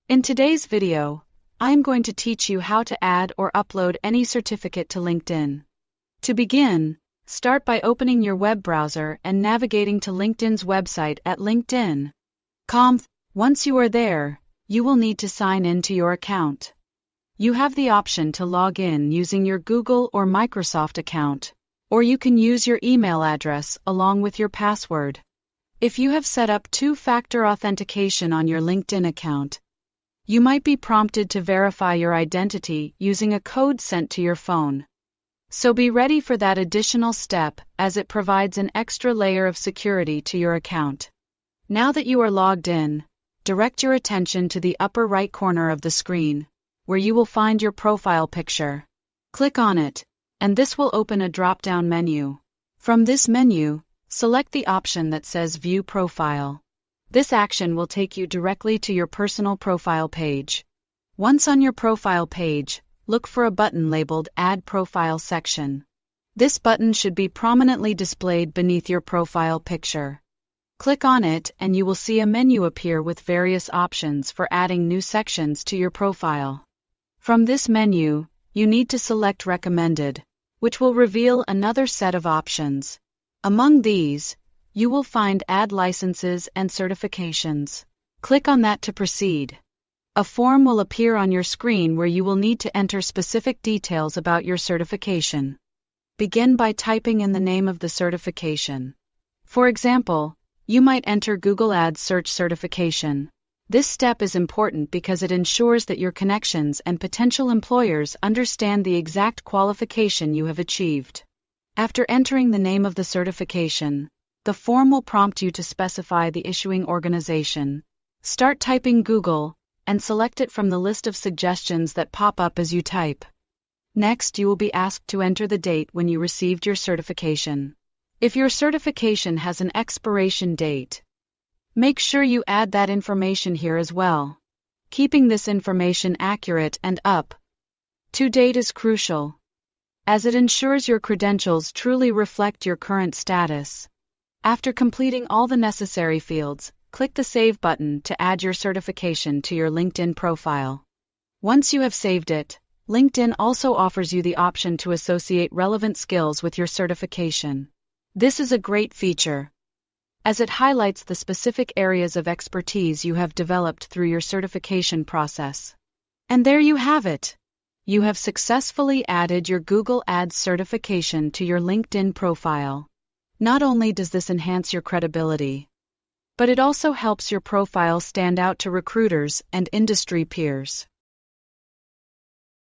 In today's video, I am going to teach you how to add or upload any certificate to LinkedIn. To begin, start by opening your web browser and navigating to LinkedIn's website at linkedin.com. Once you are there, you will need to sign in to your account. You have the option to log in using your Google or Microsoft account, or you can use your email address along with your password. If you have set up two-factor authentication on your LinkedIn account, you might be prompted to verify your identity using a code sent to your phone. So be ready for that additional step, as it provides an extra layer of security to your account. Now that you are logged in, direct your attention to the upper right corner of the screen, where you will find your profile picture. Click on it, and this will open a drop-down menu. From this menu, select the option that says View Profile. This action will take you directly to your personal profile page. Once on your profile page, look for a button labeled Add Profile section. This button should be prominently displayed beneath your profile picture. Click on it and you will see a menu appear with various options for adding new sections to your profile. From this menu, you need to select Recommended, which will reveal another set of options. Among these, you will find Add Licenses and Certifications. Click on that to proceed. A form will appear on your screen where you will need to enter specific details about your certification. Begin by typing in the name of the certification. For example, you might enter Google Ads Search Certification. This step is important because it ensures that your connections and potential employers understand the exact qualification you have achieved. After entering the name of the certification, the form will prompt you to specify the issuing organization. Start typing Google, and select it from the list of suggestions that pop up as you type. Next, you will be asked to enter the date when you received your certification. If your certification has an expiration date, make sure you add that information here as well. Keeping this information accurate and up to date is crucial, as it ensures your credentials truly reflect your current status. After completing all the necessary fields, click the Save button to add your certification to your LinkedIn profile. Once you have saved it, LinkedIn also offers you the option to associate relevant skills with your certification. This is a great feature, as it highlights the specific areas of expertise you have developed through your certification process. And there you have it. You have successfully added your Google Ads certification to your LinkedIn profile. Not only does this enhance your credibility, but it also helps your profile stand out to recruiters and industry peers.